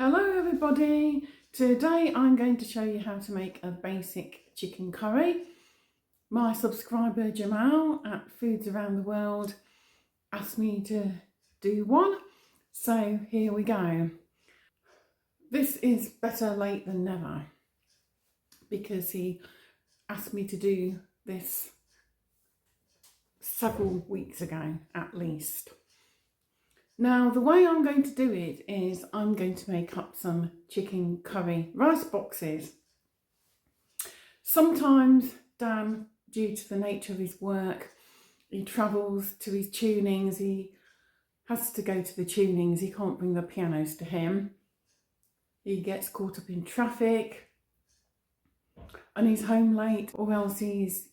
Hello everybody, today I'm going to show you how to make a basic chicken curry. My subscriber Jamal at Foods Around the World asked me to do one, so here we go. This is better late than never because he asked me to do this several weeks ago at least. Now, the way I'm going to do it is I'm going to make up some chicken curry rice boxes. Sometimes Dan, due to the nature of his work, he travels to his tunings, he has to go to the tunings, he can't bring the pianos to him. He gets caught up in traffic and he's home late, or else he's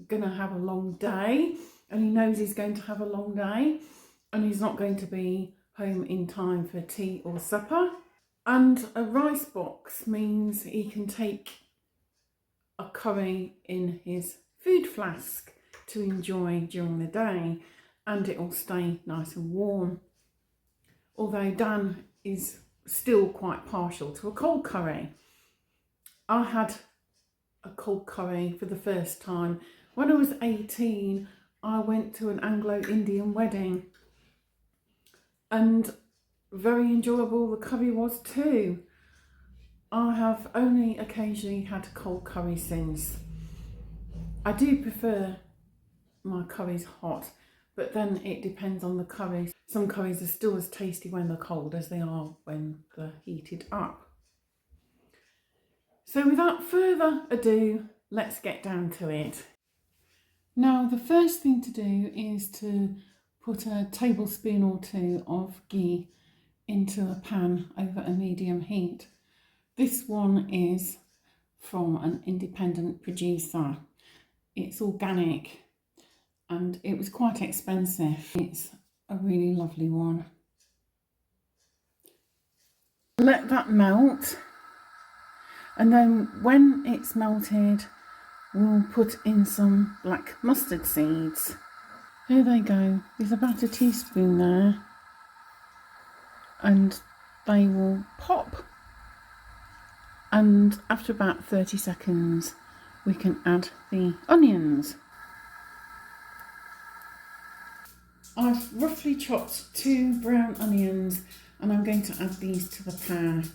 going to have a long day and he knows he's going to have a long day. And he's not going to be home in time for tea or supper. And a rice box means he can take a curry in his food flask to enjoy during the day, and it will stay nice and warm. Although Dan is still quite partial to a cold curry. I had a cold curry for the first time. When I was 18, I went to an Anglo-Indian wedding. And very enjoyable the curry was too. I have only occasionally had cold curry since. I do prefer my curries hot, but then it depends on the curry. Some curries are still as tasty when they're cold as they are when they're heated up. So without further ado, let's get down to it. Now, the first thing to do is to put a tablespoon or two of ghee into a pan over a medium heat. This one is from an independent producer. It's organic and it was quite expensive. It's a really lovely one. Let that melt, and then when it's melted, we'll put in some black mustard seeds. Here they go, there's about a teaspoon there, and they will pop. And after about 30 seconds, we can add the onions. I've roughly chopped 2 brown onions, and I'm going to add these to the pan.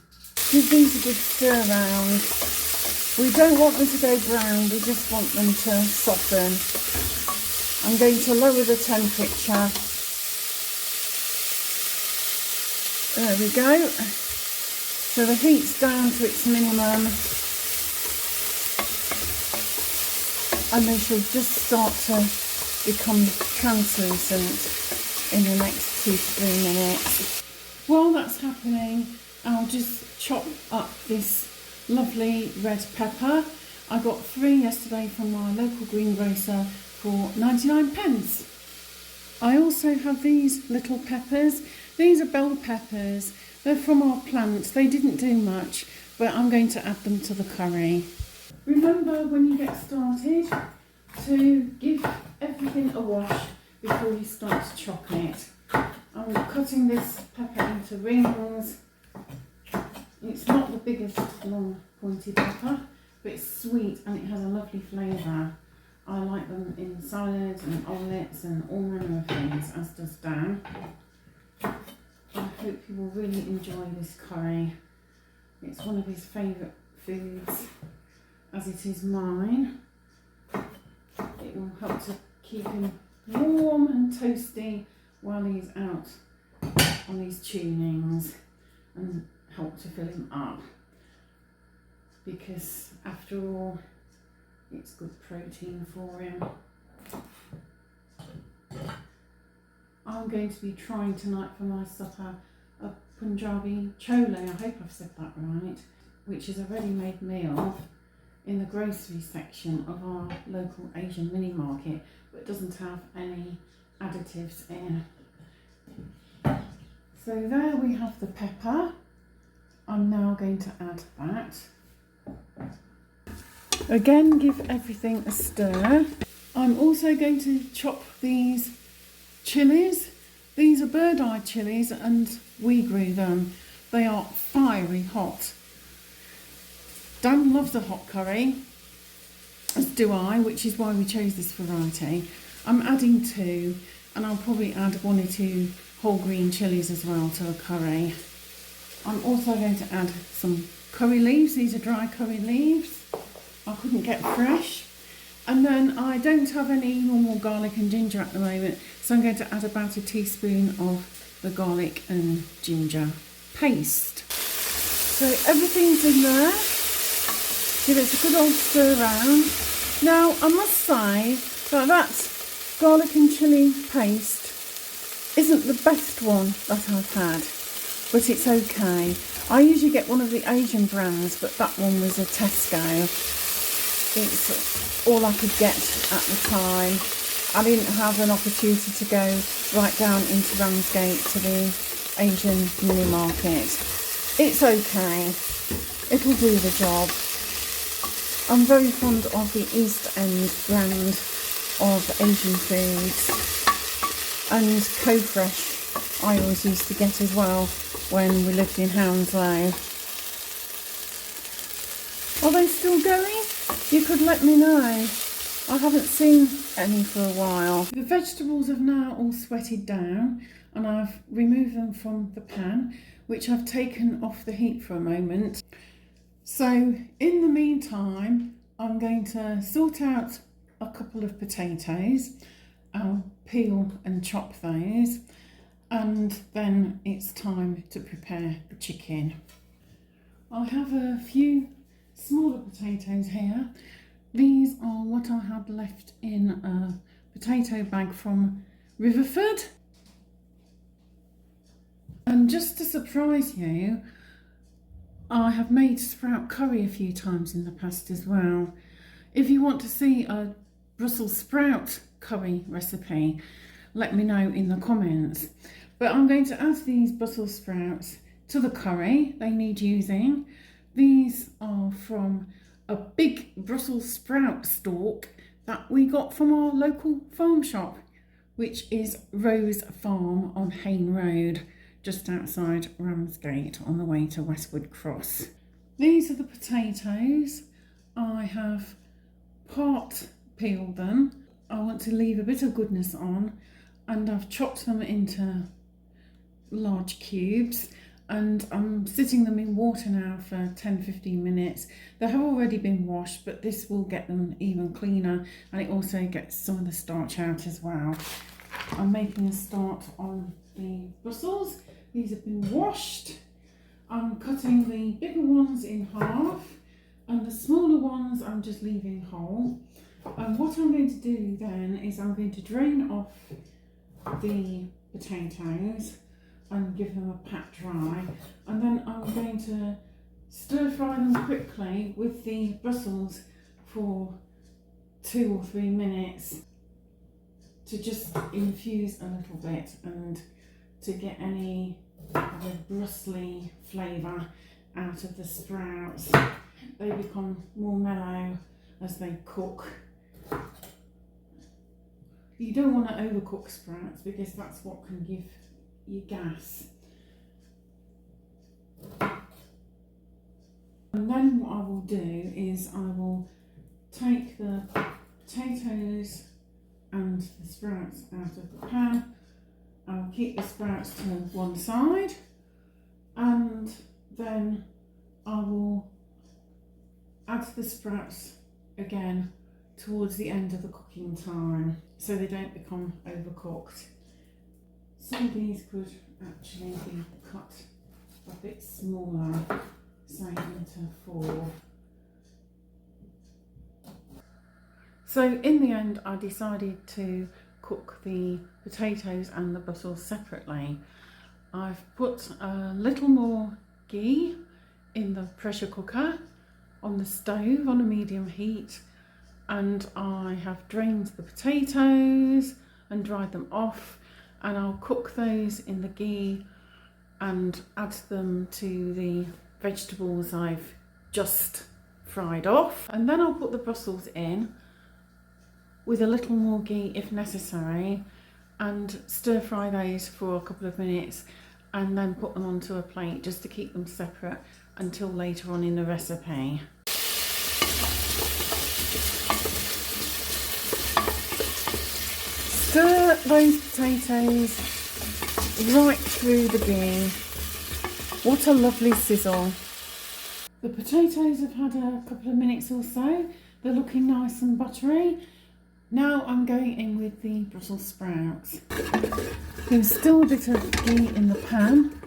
Give these a good stir around. We don't want them to go brown, we just want them to soften. I'm going to lower the temperature. There we go. So the heat's down to its minimum. And they should just start to become translucent in the next 2 to 3 minutes. While that's happening, I'll just chop up this lovely red pepper. I got 3 yesterday from my local greengrocer for 99p. I also have these little peppers. These are bell peppers. They're from our plants. They didn't do much, but I'm going to add them to the curry. Remember when you get started to give everything a wash before you start to chop it. I'm cutting this pepper into rings. It's not the biggest long pointy pepper, but it's sweet and it has a lovely flavour. I like them in salads and omelettes and all manner of things, as does Dan. I hope you will really enjoy this curry. It's one of his favourite foods, as it is mine. It will help to keep him warm and toasty while he's out on his tunings, and help to fill him up. Because after all, it's good protein for him. I'm going to be trying tonight for my supper a Punjabi chole, I hope I've said that right, which is a ready-made meal in the grocery section of our local Asian mini market, but doesn't have any additives in. So there we have the pepper. I'm now going to add that. Again, give everything a stir. I'm also going to chop these chilies. These are bird-eye chilies and we grew them. They are fiery hot. Dan loves a hot curry, as do I, which is why we chose this variety. I'm adding 2, and I'll probably add 1 or 2 whole green chilies as well to the curry. I'm also going to add some curry leaves. These are dry curry leaves. I couldn't get fresh. And then I don't have any normal garlic and ginger at the moment, so I'm going to add about a teaspoon of the garlic and ginger paste. So everything's in there. Give it a good old stir around. Now I must say that garlic and chilli paste isn't the best one that I've had, but it's okay. I usually get one of the Asian brands, but that one was a Tesco. It's all I could get at the time. I didn't have an opportunity to go right down into Ramsgate to the Asian mini market. It's okay. It'll do the job. I'm very fond of the East End brand of Asian foods, and Co-Fresh I always used to get as well when we lived in Hounslow. Are they still going? You could let me know. I haven't seen any for a while. The vegetables have now all sweated down, and I've removed them from the pan, which I've taken off the heat for a moment. So in the meantime, I'm going to sort out a couple of potatoes. I'll peel and chop those, and then it's time to prepare the chicken. I have a few smaller potatoes here. These are what I had left in a potato bag from Riverford. And just to surprise you, I have made sprout curry a few times in the past as well. If you want to see a Brussels sprout curry recipe, let me know in the comments. But I'm going to add these Brussels sprouts to the curry. They need using. These are from a big Brussels sprout stalk that we got from our local farm shop, which is Rose Farm on Hayne Road, just outside Ramsgate on the way to Westwood Cross. These are the potatoes. I have part peeled them. I want to leave a bit of goodness on, and I've chopped them into large cubes, and I'm sitting them in water now for 10-15 minutes. They have already been washed, but this will get them even cleaner, and it also gets some of the starch out as well. I'm making a start on the Brussels. These have been washed. I'm cutting the bigger ones in half, and the smaller ones I'm just leaving whole. And what I'm going to do then is I'm going to drain off the potatoes and give them a pat dry, and then I'm going to stir fry them quickly with the Brussels for 2 or 3 minutes to just infuse a little bit and to get any of the brustly flavour out of the sprouts. They become more mellow as they cook. You don't want to overcook sprouts because that's what can give you gas. And then what I will do is I will take the potatoes and the sprouts out of the pan. I'll keep the sprouts to one side, and then I will add the sprouts again towards the end of the cooking time so they don't become overcooked. Some of these could actually be cut a bit smaller, say into 4. So in the end I decided to cook the potatoes and the Brussels separately. I've put a little more ghee in the pressure cooker on the stove on a medium heat, and I have drained the potatoes and dried them off, and I'll cook those in the ghee and add them to the vegetables I've just fried off, and then I'll put the Brussels in with a little more ghee if necessary and stir fry those for a couple of minutes, and then put them onto a plate just to keep them separate until later on in the recipe. Stir those potatoes right through the ghee. What a lovely sizzle. The potatoes have had a couple of minutes or so. They're looking nice and buttery. Now I'm going in with the Brussels sprouts. There's still a bit of ghee in the pan.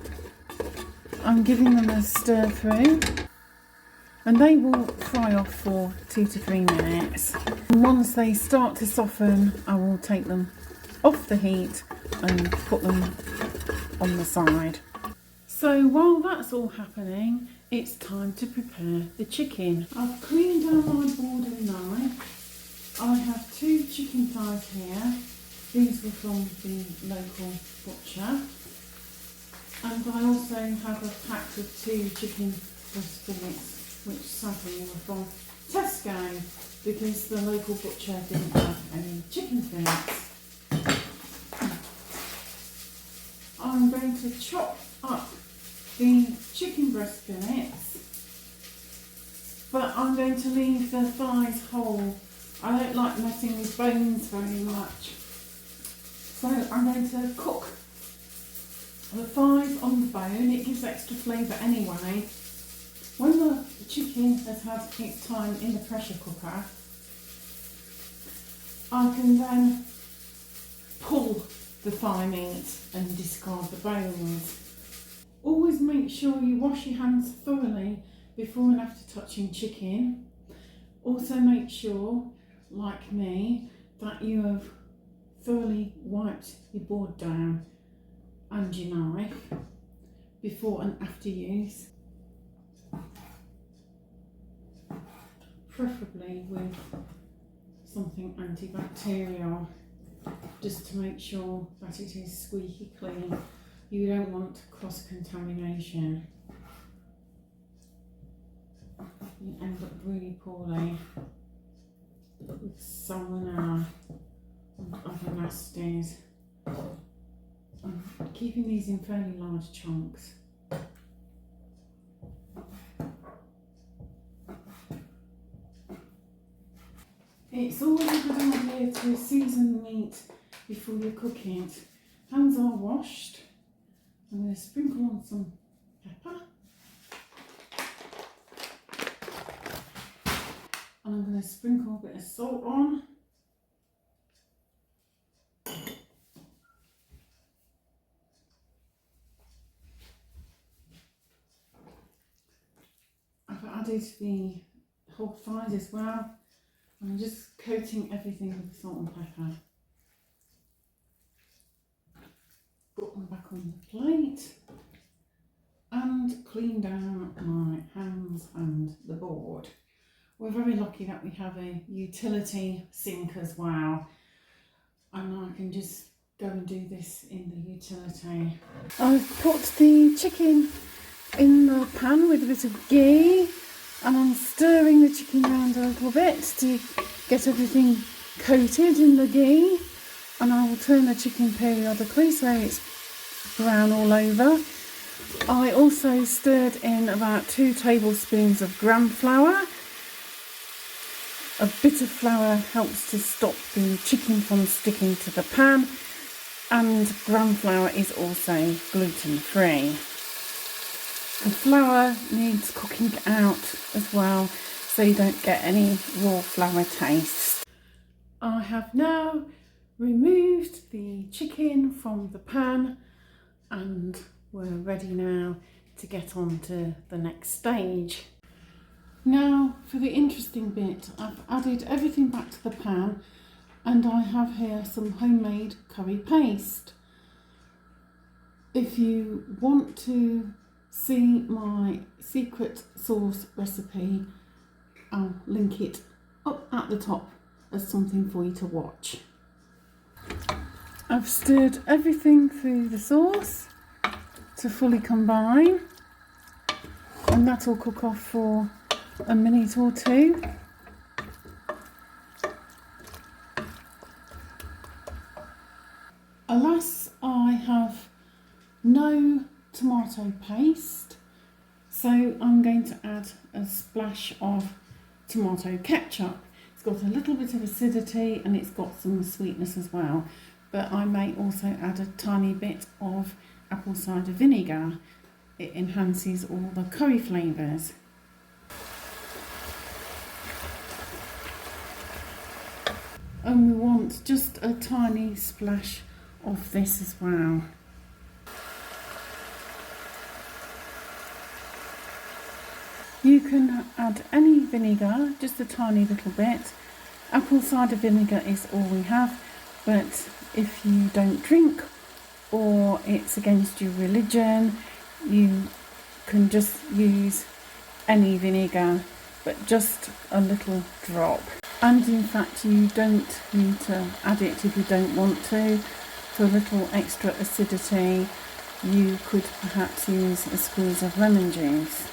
I'm giving them a stir through, and they will fry off for 2 to 3 minutes. And once they start to soften, I will take them off the heat and put them on the side. So while that's all happening, it's time to prepare the chicken. I've cleaned down my board and knife. I have 2 chicken thighs here. These were from the local butcher. And I also have a pack of 2 chicken breast fillets, which sadly were from Tesco, because the local butcher didn't have any chicken fillets. I'm going to chop up the chicken breast fillets, but I'm going to leave the thighs whole. I don't like messing with bones very much. So I'm going to cook the thighs on the bone. It gives extra flavour anyway. When the chicken has had its time in the pressure cooker, I can then pull the thigh meat and discard the bones. Always make sure you wash your hands thoroughly before and after touching chicken. Also make sure, like me, that you have thoroughly wiped your board down and your knife before and after use, preferably with something antibacterial, just to make sure that it is squeaky clean. You don't want cross-contamination. You end up really poorly with salmonella and other nasties. I'm keeping these in fairly large chunks. It's always a good idea to season the meat before you cook it. Hands are washed. I'm going to sprinkle on some pepper. And I'm going to sprinkle a bit of salt on. I've added the whole thighs as well. I'm just coating everything with salt and pepper. Put them back on the plate and clean down my hands and the board. We're very lucky that we have a utility sink as well, and I can just go and do this in the utility. I've put the chicken in the pan with a bit of ghee, and I'm stirring the chicken around a little bit to get everything coated in the ghee, and I will turn the chicken periodically so it's brown all over. I also stirred in about 2 tablespoons of gram flour. A bit of flour helps to stop the chicken from sticking to the pan, and gram flour is also gluten-free. The flour needs cooking out as well, so you don't get any raw flour taste. I have now removed the chicken from the pan, and we're ready now to get on to the next stage. Now for the interesting bit, I've added everything back to the pan, and I have here some homemade curry paste. If you want to see my secret sauce recipe, I'll link it up at the top as something for you to watch. I've stirred everything through the sauce to fully combine, and that will cook off for a minute or 2. Alas, I have no tomato paste. So I'm going to add a splash of tomato ketchup. It's got a little bit of acidity and it's got some sweetness as well. But I may also add a tiny bit of apple cider vinegar. It enhances all the curry flavours. And we want just a tiny splash of this as well. You can add any vinegar, just a tiny little bit. Apple cider vinegar is all we have, but if you don't drink or it's against your religion, you can just use any vinegar, but just a little drop. And in fact, you don't need to add it if you don't want to. For a little extra acidity, you could perhaps use a squeeze of lemon juice.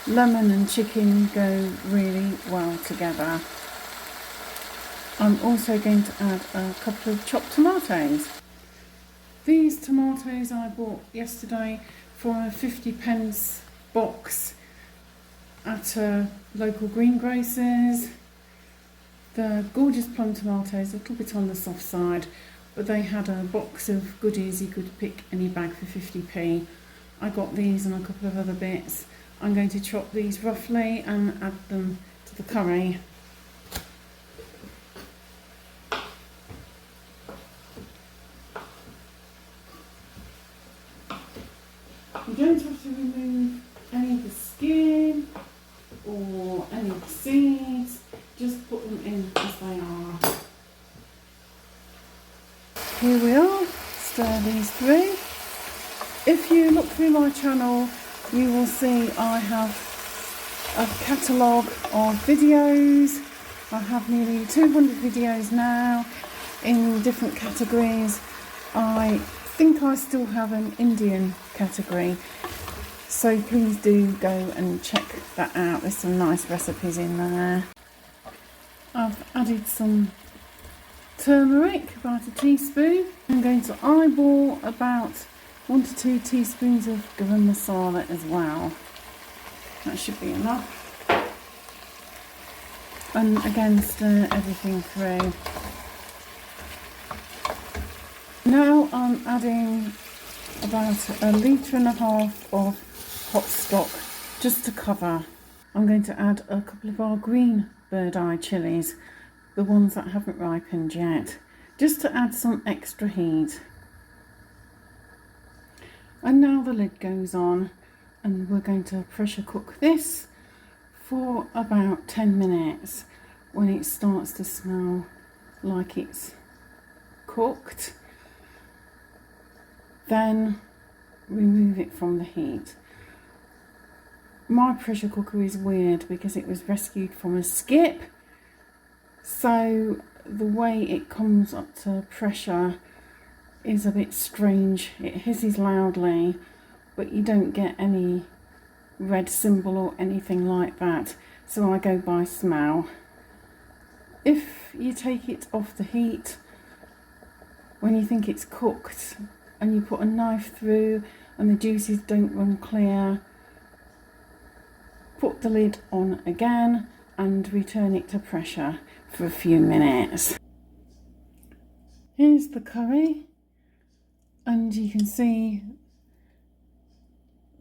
Lemon and chicken go really well together. I'm also going to add a couple of chopped tomatoes. These tomatoes I bought yesterday from a 50p box at a local greengrocer's. They're gorgeous plum tomatoes, a little bit on the soft side, but they had a box of goodies. You could pick any bag for 50p. I got these and a couple of other bits. I'm going to chop these roughly and add them to the curry. You don't have to remove any of the skin or any of the seeds, just put them in as they are. Here we are, stir these through. If you look through my channel, you will see I have a catalogue of videos. I have nearly 200 videos now in different categories. I think I still have an Indian category, so please do go and check that out. There's some nice recipes in there. I've added some turmeric, about a teaspoon. I'm going to eyeball about 1 to 2 teaspoons of garam masala as well. That should be enough. And again, stir everything through. Now I'm adding about 1.5 litres of hot stock just to cover. I'm going to add a couple of our green bird eye chilies, the ones that haven't ripened yet, just to add some extra heat. And now the lid goes on and we're going to pressure cook this for about 10 minutes. When it starts to smell like it's cooked, then remove it from the heat. My pressure cooker is weird because it was rescued from a skip, so the way it comes up to pressure is a bit strange. It hisses loudly, but you don't get any red symbol or anything like that, so I go by smell. If you take it off the heat when you think it's cooked and you put a knife through and the juices don't run clear, put the lid on again and return it to pressure for a few minutes. Here's the curry, and you can see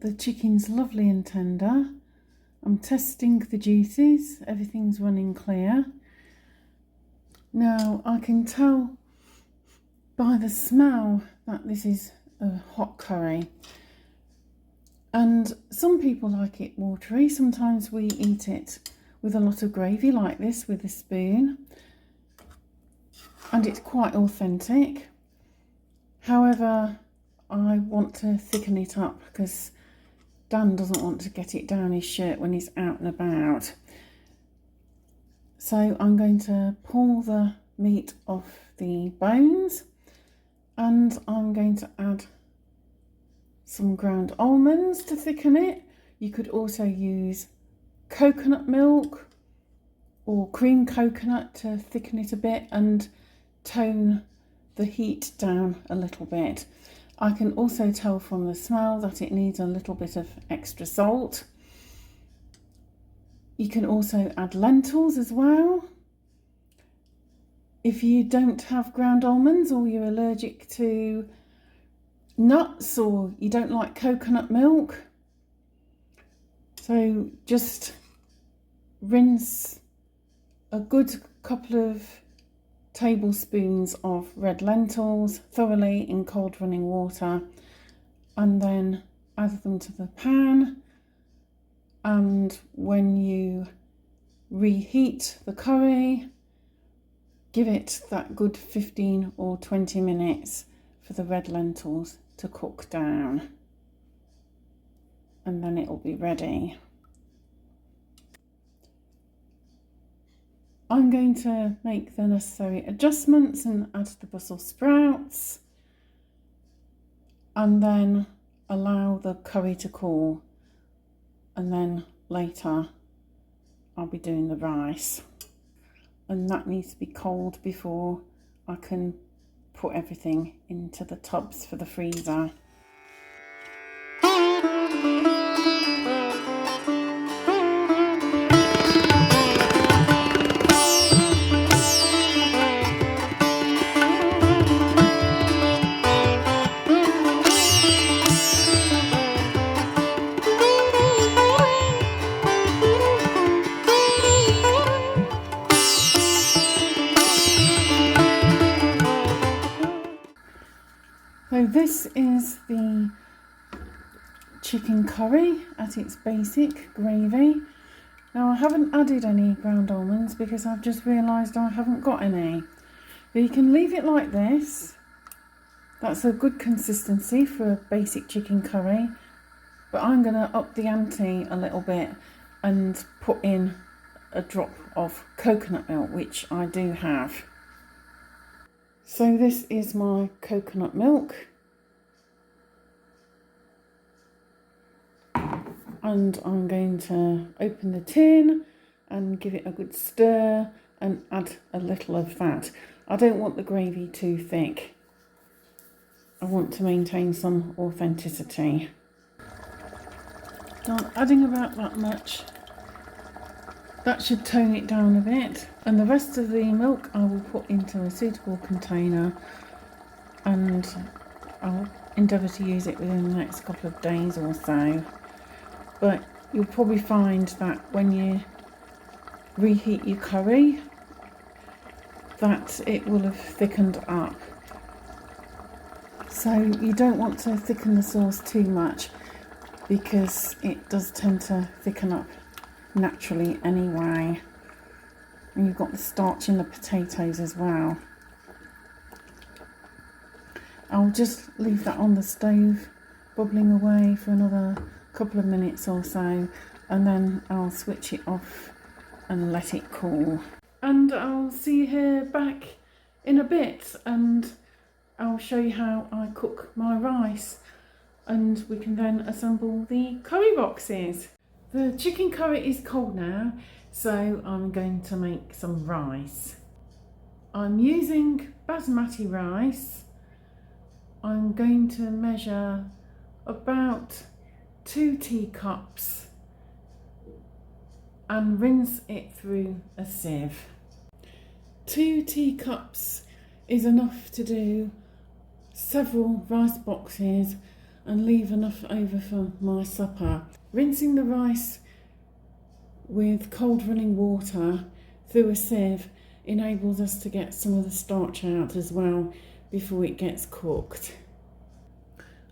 the chicken's lovely and tender. I'm testing the juices, everything's running clear. Now I can tell by the smell that this is a hot curry, and some people like it watery. Sometimes we eat it with a lot of gravy like this with a spoon, and it's quite authentic. However, I want to thicken it up because Dan doesn't want to get it down his shirt when he's out and about. So I'm going to pull the meat off the bones, and I'm going to add some ground almonds to thicken it. You could also use coconut milk or cream coconut to thicken it a bit and tone the heat down a little bit. I can also tell from the smell that it needs a little bit of extra salt. You can also add lentils as well. If you don't have ground almonds, or you're allergic to nuts, or you don't like coconut milk, so just rinse a good couple of tablespoons of red lentils thoroughly in cold running water, and then add them to the pan. And when you reheat the curry, give it that good 15 or 20 minutes for the red lentils to cook down, and then it'll be ready. I'm going to make the necessary adjustments and add the Brussels sprouts, and then allow the curry to cool, and then later I'll be doing the rice, and that needs to be cold before I can put everything into the tubs for the freezer. So this is the chicken curry at its basic gravy. Now I haven't added any ground almonds because I've just realised I haven't got any. But you can leave it like this. That's a good consistency for a basic chicken curry. But I'm going to up the ante a little bit and put in a drop of coconut milk, which I do have. So this is my coconut milk, and I'm going to open the tin and give it a good stir and add a little of that. I don't want the gravy too thick. I want to maintain some authenticity. So I'm adding about that much. That should tone it down a bit, and the rest of the milk I will put into a suitable container, and I'll endeavour to use it within the next couple of days or so. But you'll probably find that when you reheat your curry, that it will have thickened up. So you don't want to thicken the sauce too much, because it does tend to thicken up naturally anyway, and you've got the starch in the potatoes as well. I'll just leave that on the stove bubbling away for another couple of minutes or so, and then I'll switch it off and let it cool. And I'll see you here back in a bit, and I'll show you how I cook my rice, and we can then assemble the curry boxes. The chicken curry is cold now, so I'm going to make some rice. I'm using basmati rice. I'm going to measure about 2 teacups and rinse it through a sieve. 2 teacups is enough to do several rice boxes and leave enough over for my supper. Rinsing the rice with cold running water through a sieve enables us to get some of the starch out as well before it gets cooked.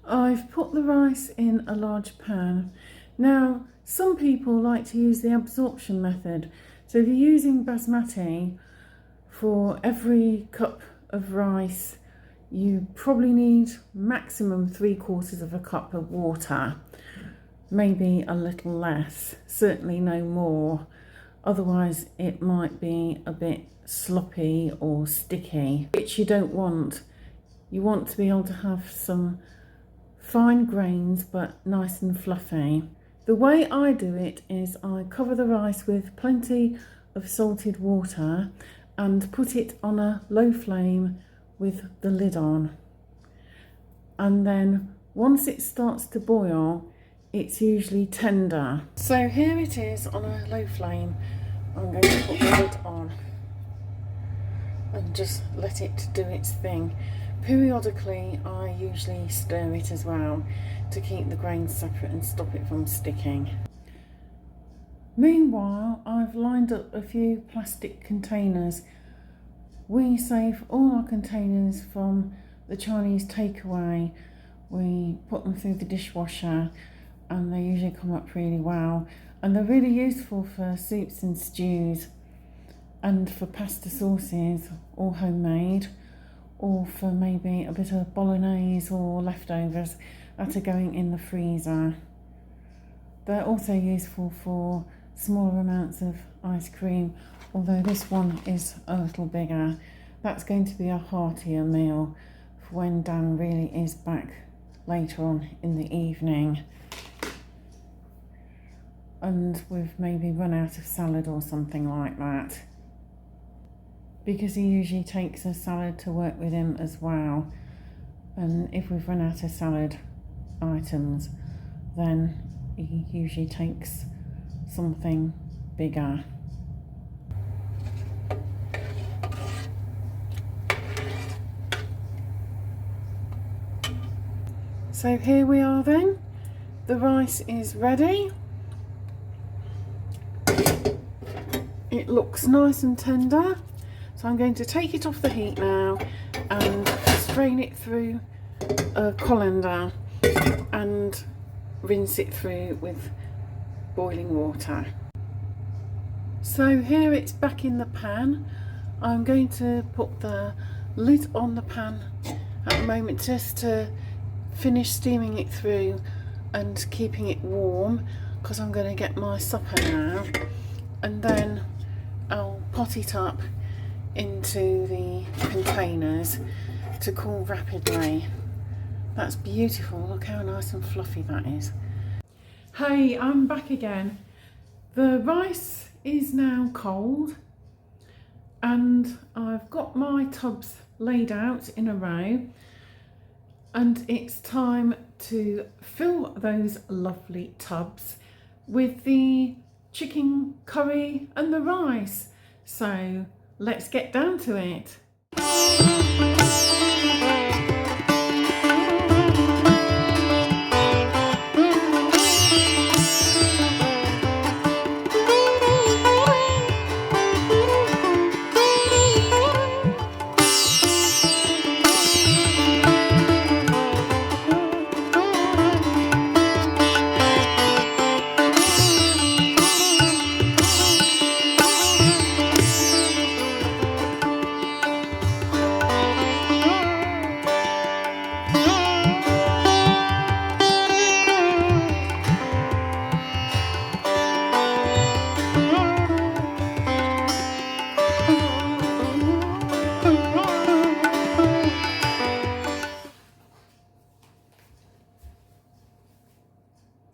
I've put the rice in a large pan. Now, some people like to use the absorption method. So if you're using basmati, for every cup of rice, you probably need maximum 3/4 of a cup of water. Maybe a little less, certainly no more. Otherwise it might be a bit sloppy or sticky, which you don't want. You want to be able to have some fine grains but nice and fluffy. The way I do it is I cover the rice with plenty of salted water and put it on a low flame with the lid on. and then once it starts to boil, it's usually tender. So here it is on a low flame. I'm going to put the lid on and just let it do its thing. Periodically I usually stir it as well to keep the grains separate and stop it from sticking. Meanwhile, I've lined up a few plastic containers. We save all our containers from the Chinese takeaway. We put them through the dishwasher and they usually come up really well, and they're really useful for soups and stews and for pasta sauces, or homemade, or for maybe a bit of bolognese or leftovers that are going in the freezer. They're also useful for smaller amounts of ice cream, although this one is a little bigger. That's going to be a heartier meal for when Dan really is back later on in the evening and we've maybe run out of salad or something like that, because he usually takes a salad to work with him as well, and if we've run out of salad items then he usually takes something bigger. So here we are then, the rice is ready. It looks nice and tender, so I'm going to take it off the heat now and strain it through a colander and rinse it through with boiling water. So here it's back in the pan. I'm going to put the lid on the pan at the moment just to finish steaming it through and keeping it warm, because I'm going to get my supper now, and then I'll pot it up into the containers to cool rapidly. That's beautiful, look how nice and fluffy that is. Hey, I'm back again. The rice is now cold and I've got my tubs laid out in a row, and it's time to fill those lovely tubs with the chicken curry and the rice. So let's get down to it.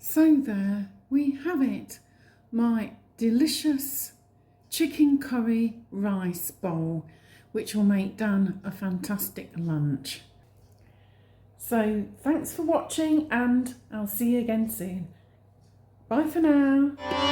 So there we have it, my delicious chicken curry rice bowl, which will make Dan a fantastic lunch. So thanks for watching and I'll see you again soon. Bye for now.